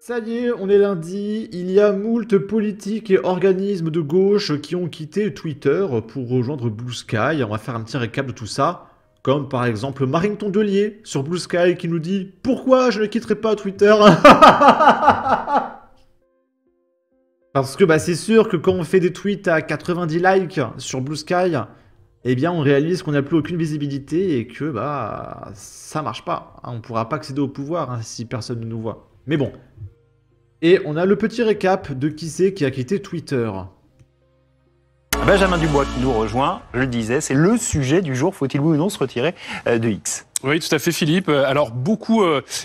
Ça y est, on est lundi, il y a moult politiques et organismes de gauche qui ont quitté Twitter pour rejoindre Blue Sky. On va faire un petit récap de tout ça, comme par exemple Marine Tondelier sur Blue Sky qui nous dit « Pourquoi je ne quitterai pas Twitter ?» Parce que c'est sûr que quand on fait des tweets à 90 likes sur Blue Sky, eh bien on réalise qu'on n'a plus aucune visibilité et que ça marche pas. On ne pourra pas accéder au pouvoir si personne ne nous voit. Mais bon. Et on a le petit récap de qui c'est qui a quitté Twitter. Benjamin Dubois qui nous rejoint, je le disais, c'est le sujet du jour, faut-il oui ou non se retirer de X? Oui, tout à fait, Philippe. Alors, beaucoup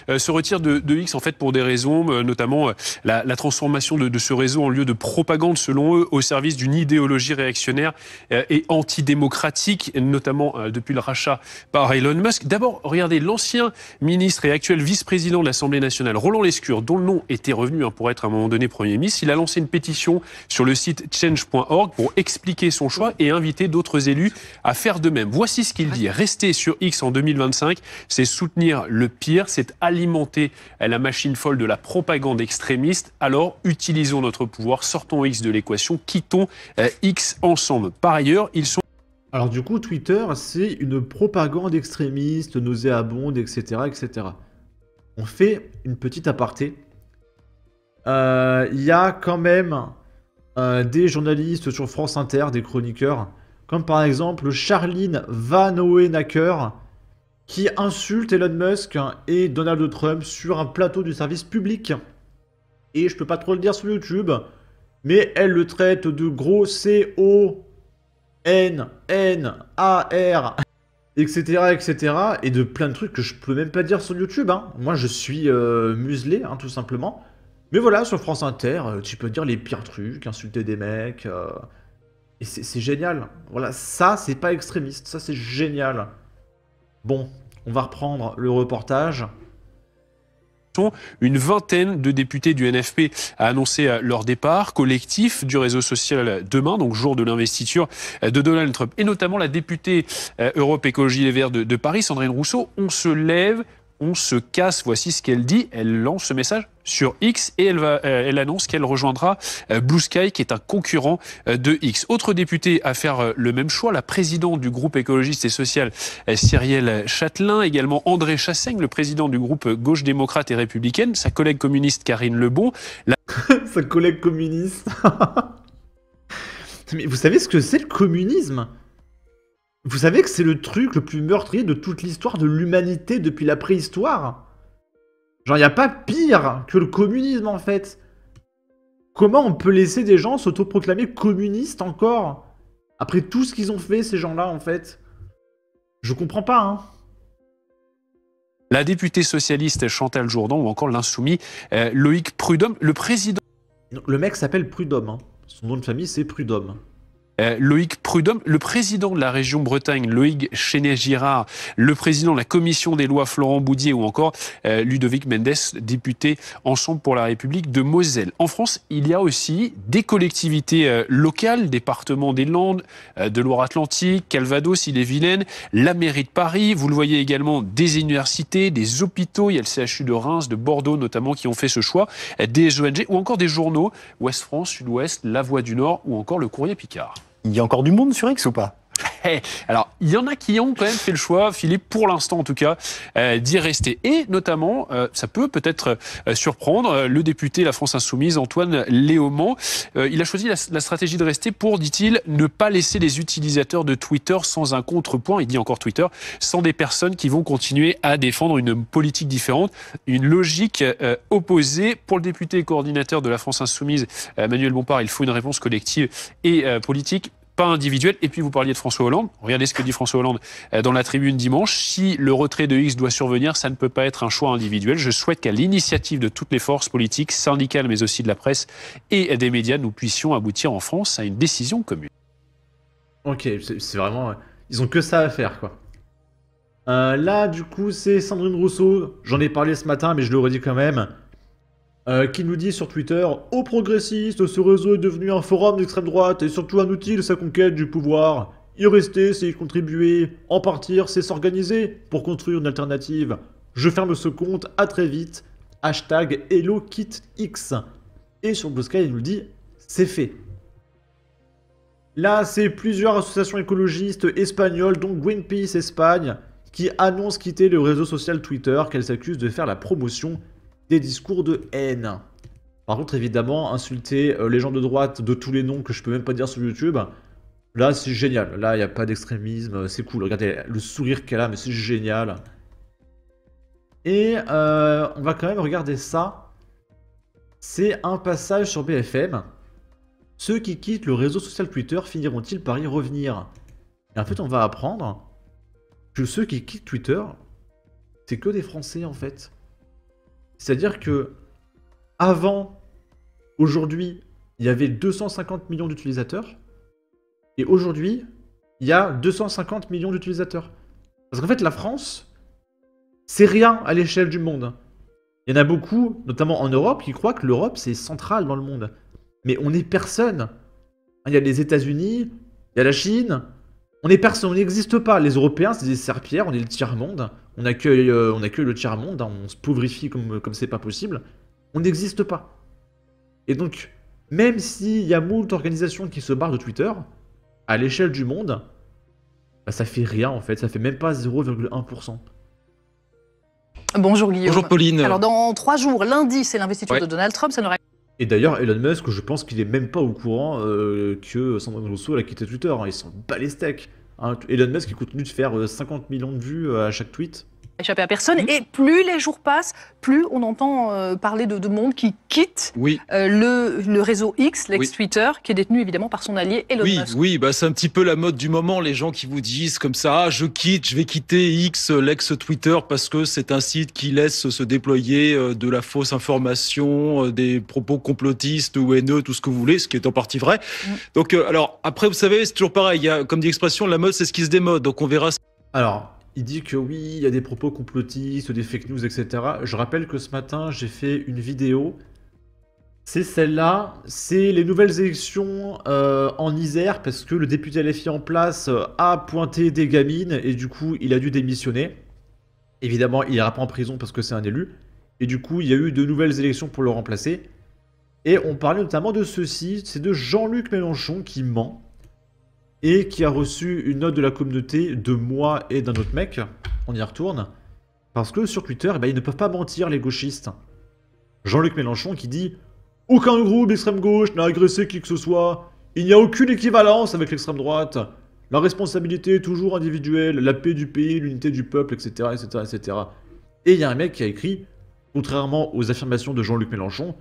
se retirent de X, en fait, pour des raisons, notamment la transformation de ce réseau en lieu de propagande, selon eux, au service d'une idéologie réactionnaire et antidémocratique, notamment depuis le rachat par Elon Musk. D'abord, regardez, l'ancien ministre et actuel vice-président de l'Assemblée nationale, Roland Lescure, dont le nom était revenu pour être à un moment donné Premier ministre, il a lancé une pétition sur le site change.org pour expliquer son choix et inviter d'autres élus à faire de même. Voici ce qu'il dit. Rester sur X en 2025, c'est soutenir le pire, c'est alimenter la machine folle de la propagande extrémiste. Alors, utilisons notre pouvoir, sortons X de l'équation, quittons X ensemble. Par ailleurs, ils sont... Alors du coup, Twitter, c'est une propagande extrémiste, nauséabonde, etc., etc. On fait une petite aparté. Il y a quand même des journalistes sur France Inter, des chroniqueurs, comme par exemple Charline Van Hoenacker, qui insulte Elon Musk et Donald Trump sur un plateau du service public. Et je peux pas trop le dire sur YouTube, mais elle le traite de gros C-O-N-N-A-R, etc., etc., et de plein de trucs que je peux même pas dire sur YouTube. Moi, je suis muselé, tout simplement. Mais voilà, sur France Inter, tu peux dire les pires trucs, insulter des mecs, et c'est génial. Voilà, ça, c'est pas extrémiste, ça, c'est génial. Bon, on va reprendre le reportage. Une vingtaine de députés du NFP a annoncé leur départ collectif du réseau social demain, donc jour de l'investiture de Donald Trump. Et notamment la députée Europe Écologie Les Verts de Paris, Sandrine Rousseau. On se lève, on se casse. Voici ce qu'elle dit. Elle lance ce message sur X et elle annonce qu'elle rejoindra Blue Sky, qui est un concurrent de X. Autre députée à faire le même choix, la présidente du groupe écologiste et social Cyrielle Châtelain, également André Chassaigne, le président du groupe Gauche démocrate et républicaine, sa collègue communiste Karine Lebon. Sa collègue communiste. Mais vous savez ce que c'est le communisme? Vous savez que c'est le truc le plus meurtrier de toute l'histoire de l'humanité depuis la préhistoire? Genre, il n'y a pas pire que le communisme, en fait. Comment on peut laisser des gens s'autoproclamer communistes encore? Après tout ce qu'ils ont fait, ces gens-là, en fait. Je comprends pas, La députée socialiste Chantal Jourdan ou encore l'insoumis Loïc Prudhomme, le président... Le mec s'appelle Prudhomme, Son nom de famille, c'est Prudhomme. Loïc Prudhomme, le président de la région Bretagne, Loïc Chenet-Girard, le président de la commission des lois, Florent Boudier, ou encore Ludovic Mendes, député Ensemble pour la République de Moselle. En France, il y a aussi des collectivités locales, départements des Landes, de Loire-Atlantique, Calvados, Ille-et-Vilaine, la mairie de Paris. Vous le voyez également, des universités, des hôpitaux. Il y a le CHU de Reims, de Bordeaux notamment, qui ont fait ce choix, des ONG ou encore des journaux, Ouest France, Sud-Ouest, La Voix du Nord ou encore le Courrier Picard. Il y a encore du monde sur X ou pas? Alors, il y en a qui ont quand même fait le choix, Philippe, pour l'instant en tout cas, d'y rester. Et notamment, ça peut peut-être surprendre, le député La France Insoumise, Antoine Léaumont. Il a choisi la stratégie de rester pour, dit-il, ne pas laisser les utilisateurs de Twitter sans un contrepoint, il dit encore Twitter, sans des personnes qui vont continuer à défendre une politique différente, une logique opposée. Pour le député et coordinateur de La France Insoumise, Manuel Bompard, il faut une réponse collective et politique, pas individuel. Et puis vous parliez de François Hollande. Regardez ce que dit François Hollande dans la tribune dimanche. Si le retrait de X doit survenir, ça ne peut pas être un choix individuel. Je souhaite qu'à l'initiative de toutes les forces politiques, syndicales, mais aussi de la presse et des médias, nous puissions aboutir en France à une décision commune. Ok, c'est vraiment... Ils ont que ça à faire, quoi. Là, du coup, c'est Sandrine Rousseau. J'en ai parlé ce matin, mais je le redis quand même. Qui nous dit sur Twitter « Aux progressistes, ce réseau est devenu un forum d'extrême droite et surtout un outil de sa conquête du pouvoir. Y rester, c'est y contribuer. En partir, c'est s'organiser pour construire une alternative. Je ferme ce compte, à très vite. hashtag HelloKitX. Et sur Blue Sky, il nous le dit, c'est fait. Là, c'est plusieurs associations écologistes espagnoles, dont Greenpeace Espagne, qui annoncent quitter le réseau social Twitter, qu'elles s'accusent de faire la promotion des discours de haine. Par contre, évidemment, insulter les gens de droite de tous les noms que je peux même pas dire sur YouTube, là, c'est génial. Là, il n'y a pas d'extrémisme, c'est cool. Regardez le sourire qu'elle a, mais c'est génial. Et on va quand même regarder ça. C'est un passage sur BFM. Ceux qui quittent le réseau social Twitter finiront-ils par y revenir? Et en fait, on va apprendre que ceux qui quittent Twitter, c'est que des Français, en fait. C'est-à-dire que avant, aujourd'hui, il y avait 250 millions d'utilisateurs. Et aujourd'hui, il y a 250 millions d'utilisateurs. Parce qu'en fait, la France, c'est rien à l'échelle du monde. Il y en a beaucoup, notamment en Europe, qui croient que l'Europe, c'est central dans le monde. Mais on n'est personne. Il y a les États-Unis, il y a la Chine. On n'est personne, on n'existe pas. Les Européens, c'est des serpillères, on est le tiers-monde. On accueille le tiers-monde, on se pauvrifie comme c'est pas possible. On n'existe pas. Et donc, même s'il y a moult organisations qui se barrent de Twitter, à l'échelle du monde, bah, ça fait rien en fait, ça fait même pas 0,1%. Bonjour Guillaume. Bonjour Pauline. Alors dans 3 jours, lundi, c'est l'investiture de Donald Trump, ça n'aurait... Et d'ailleurs, Elon Musk, je pense qu'il est même pas au courant que Sandrine Rousseau a quitté Twitter, hein. Il s'en bat les steaks. Hein. Elon Musk, il continue de faire 50 millions de vues à chaque tweet. échappé à personne. Et plus les jours passent, plus on entend parler de monde qui quitte le réseau X, l'ex-Twitter, qui est détenu évidemment par son allié Elon Musk. Oui, bah c'est un petit peu la mode du moment, les gens qui vous disent comme ça, ah, je vais quitter X, l'ex-Twitter, parce que c'est un site qui laisse se déployer de la fausse information, des propos complotistes ou haineux, tout ce que vous voulez, ce qui est en partie vrai. Donc, alors, après, vous savez, c'est toujours pareil, il y a, comme dit l'expression, la mode, c'est ce qui se démode, donc on verra. Alors, il dit que oui, il y a des propos complotistes, des fake news, etc. Je rappelle que ce matin, j'ai fait une vidéo. C'est celle-là. C'est les nouvelles élections en Isère, parce que le député LFI en place a pointé des gamines, et du coup, il a dû démissionner. Évidemment, il n'ira pas en prison parce que c'est un élu. Et du coup, il y a eu de nouvelles élections pour le remplacer. Et on parlait notamment de ceci, c'est de Jean-Luc Mélenchon qui ment. Et qui a reçu une note de la communauté de moi et d'un autre mec. On y retourne. Parce que sur Twitter, eh ben, ils ne peuvent pas mentir, les gauchistes. Jean-Luc Mélenchon qui dit « Aucun groupe d'extrême gauche n'a agressé qui que ce soit. Il n'y a aucune équivalence avec l'extrême droite. La responsabilité est toujours individuelle. La paix du pays, l'unité du peuple, etc. etc., etc. » Et il y a un mec qui a écrit « Contrairement aux affirmations de Jean-Luc Mélenchon,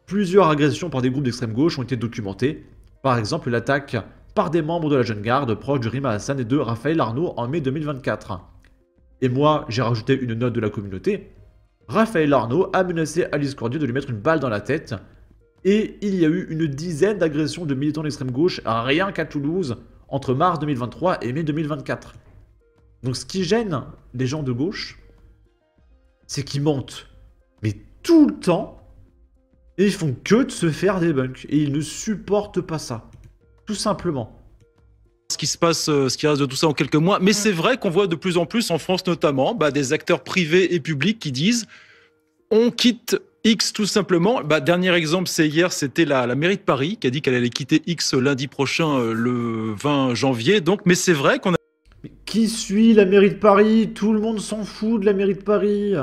plusieurs agressions par des groupes d'extrême gauche ont été documentées. Par exemple, l'attaque par des membres de la Jeune Garde proche de Rima Hassan et de Raphaël Arnaud en mai 2024. Et moi, j'ai rajouté une note de la communauté. Raphaël Arnaud a menacé Alice Cordier de lui mettre une balle dans la tête. Et il y a eu une dizaine d'agressions de militants d'extrême gauche rien qu'à Toulouse entre mars 2023 et mai 2024. Donc ce qui gêne les gens de gauche, c'est qu'ils mentent. Mais tout le temps, et ils font que de se faire débunk. Et ils ne supportent pas ça. Tout simplement. Ce qui se passe, ce qui reste de tout ça en quelques mois. Mais c'est vrai qu'on voit de plus en plus, en France notamment, des acteurs privés et publics qui disent on quitte X tout simplement. Dernier exemple, c'est hier, c'était la mairie de Paris qui a dit qu'elle allait quitter X lundi prochain, le 20 janvier. Donc, mais c'est vrai qu'on a... Mais qui suit la mairie de Paris? Tout le monde s'en fout de la mairie de Paris.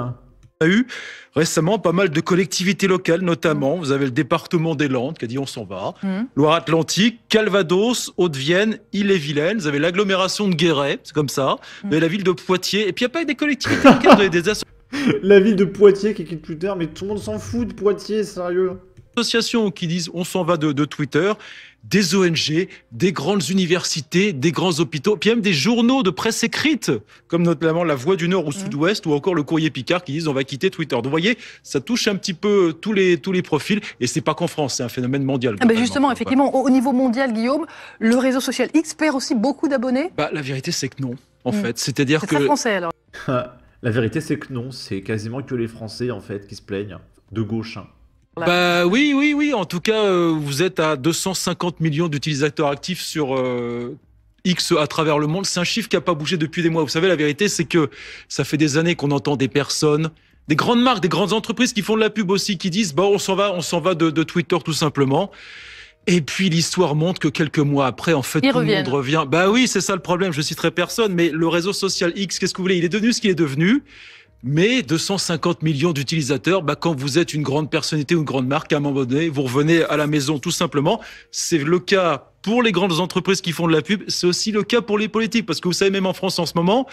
On a eu récemment pas mal de collectivités locales, notamment. Vous avez le département des Landes qui a dit on s'en va. Loire-Atlantique, Calvados, Haute-Vienne, Ille-et-Vilaine. Vous avez l'agglomération de Guéret, c'est comme ça. Vous avez la ville de Poitiers. Et puis il n'y a pas que des collectivités locales, vous avez des La ville de Poitiers qui quitte Twitter, mais tout le monde s'en fout de Poitiers, sérieux. Associations qui disent on s'en va de Twitter, des ONG, des grandes universités, des grands hôpitaux, puis même des journaux de presse écrite, comme notamment La Voix du Nord ou Sud-Ouest, ou encore le Courrier Picard qui disent on va quitter Twitter. Donc vous voyez, ça touche un petit peu tous les profils, et c'est pas qu'en France, c'est un phénomène mondial. Justement, effectivement, au niveau mondial, Guillaume, le réseau social X perd aussi beaucoup d'abonnés. La vérité, c'est que non, en fait. C'est-à-dire que... C'est très français, alors. La vérité, c'est que non, c'est quasiment que les Français, en fait, qui se plaignent. De gauche, hein. Oui. En tout cas, vous êtes à 250 millions d'utilisateurs actifs sur X à travers le monde. C'est un chiffre qui n'a pas bougé depuis des mois. Vous savez, la vérité, c'est que ça fait des années qu'on entend des personnes Des grandes marques, des grandes entreprises qui font de la pub aussi, qui disent bon, on s'en va de Twitter tout simplement. Et puis l'histoire montre que quelques mois après, en fait, tout le monde revient. Bah oui, c'est ça le problème. Je citerai personne, mais le réseau social X, qu'est-ce que vous voulez? Il est devenu ce qu'il est devenu. Mais 250 millions d'utilisateurs, bah, quand vous êtes une grande personnalité ou une grande marque, à un moment donné, vous revenez à la maison tout simplement. C'est le cas pour les grandes entreprises qui font de la pub. C'est aussi le cas pour les politiques. Parce que vous savez, même en France en ce moment,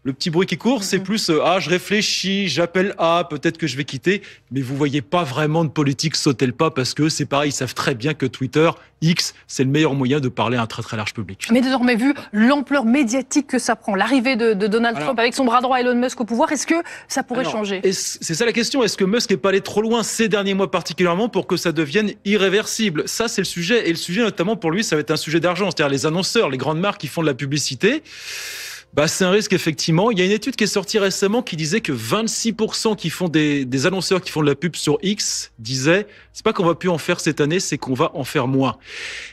le petit bruit qui court, c'est plus je réfléchis, j'appelle peut-être que je vais quitter. Mais vous voyez pas vraiment de politique sauter le pas parce que c'est pareil, ils savent très bien que Twitter, X, c'est le meilleur moyen de parler à un très très large public. Mais désormais, vu l'ampleur médiatique que ça prend, l'arrivée de Donald Trump avec son bras droit Elon Musk au pouvoir, est-ce que ça pourrait changer? C'est ça la question. Est-ce que Musk n'est pas allé trop loin ces derniers mois particulièrement pour que ça devienne irréversible? Ça, c'est le sujet. Et le sujet, notamment pour lui, ça va être un sujet d'argent. C'est-à-dire les annonceurs, les grandes marques qui font de la publicité. Bah, c'est un risque, effectivement. Il y a une étude qui est sortie récemment qui disait que 26% qui font des annonceurs qui font de la pub sur X disaient c'est pas qu'on va plus en faire cette année, c'est qu'on va en faire moins.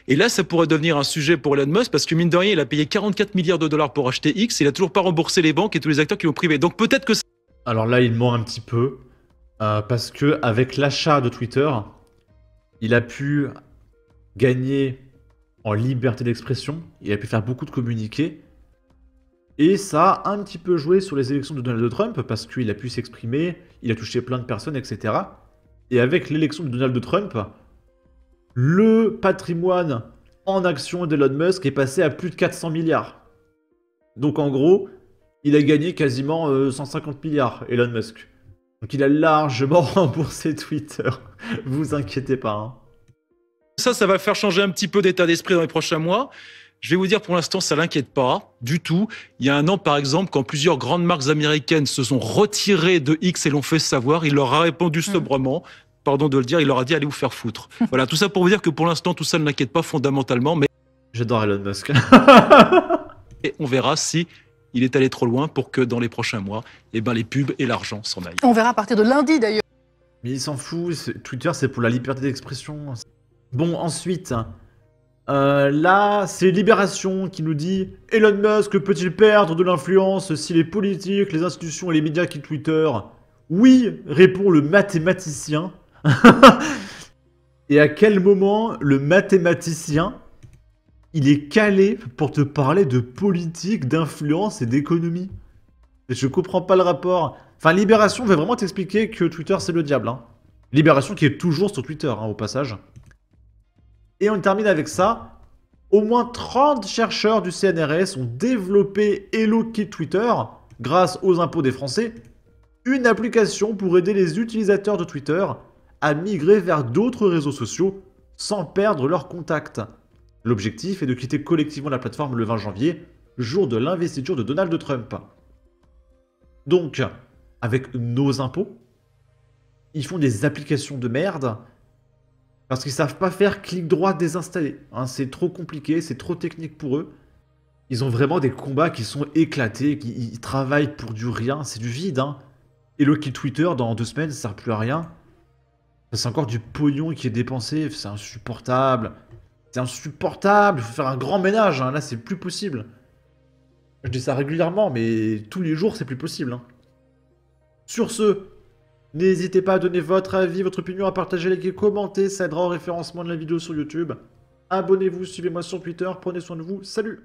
Et là, ça pourrait devenir un sujet pour Elon Musk parce que mine de rien, il a payé 44 milliards de dollars pour acheter X. Il a toujours pas remboursé les banques et tous les acteurs qui l'ont privé. Donc peut-être que... Alors là, il ment un petit peu parce que avec l'achat de Twitter, il a pu gagner en liberté d'expression. Il a pu faire beaucoup de communiqués. Et ça a un petit peu joué sur les élections de Donald Trump parce qu'il a pu s'exprimer, il a touché plein de personnes, etc. Et avec l'élection de Donald Trump, le patrimoine en actions d'Elon Musk est passé à plus de 400 milliards. Donc en gros, il a gagné quasiment 150 milliards, Elon Musk. Donc il a largement remboursé Twitter. Vous inquiétez pas. Hein. Ça va faire changer un petit peu d'état d'esprit dans les prochains mois. Je vais vous dire, pour l'instant, ça l'inquiète pas du tout. Il y a un an, par exemple, quand plusieurs grandes marques américaines se sont retirées de X et l'ont fait savoir, il leur a répondu sobrement, pardon de le dire, il leur a dit allez vous faire foutre. Voilà, tout ça pour vous dire que pour l'instant, tout ça ne l'inquiète pas fondamentalement, mais... J'adore Elon Musk. Et on verra si il est allé trop loin pour que dans les prochains mois, eh ben, les pubs et l'argent s'en aillent. On verra à partir de lundi, d'ailleurs. Mais il s'en fout, Twitter, c'est pour la liberté d'expression. Bon, ensuite... là, c'est Libération qui nous dit « Elon Musk peut-il perdre de l'influence si les politiques, les institutions et les médias quittent Twitter ?» Oui, répond le mathématicien. Et à quel moment le mathématicien, il est calé pour te parler de politique, d'influence et d'économie? Je comprends pas le rapport. Enfin, Libération veut vraiment t'expliquer que Twitter, c'est le diable. Hein. Libération qui est toujours sur Twitter, hein, au passage. Et on termine avec ça. Au moins 30 chercheurs du CNRS ont développé Hello Kit Twitter, grâce aux impôts des Français, une application pour aider les utilisateurs de Twitter à migrer vers d'autres réseaux sociaux sans perdre leurs contacts. L'objectif est de quitter collectivement la plateforme le 20 janvier, jour de l'investiture de Donald Trump. Donc, avec nos impôts, ils font des applications de merde parce qu'ils savent pas faire clic droit désinstaller. Hein, c'est trop compliqué, c'est trop technique pour eux. Ils ont vraiment des combats qui sont éclatés, ils travaillent pour du rien, c'est du vide. Hein. Hello Kit Twitter, dans 2 semaines, ça sert plus à rien. C'est encore du pognon qui est dépensé, c'est insupportable. C'est insupportable, il faut faire un grand ménage, hein. Là c'est plus possible. Je dis ça régulièrement, mais tous les jours c'est plus possible. Hein. Sur ce, n'hésitez pas à donner votre avis, votre opinion, à partager, liker, commenter, ça aidera au référencement de la vidéo sur YouTube. Abonnez-vous, suivez-moi sur Twitter, prenez soin de vous, salut!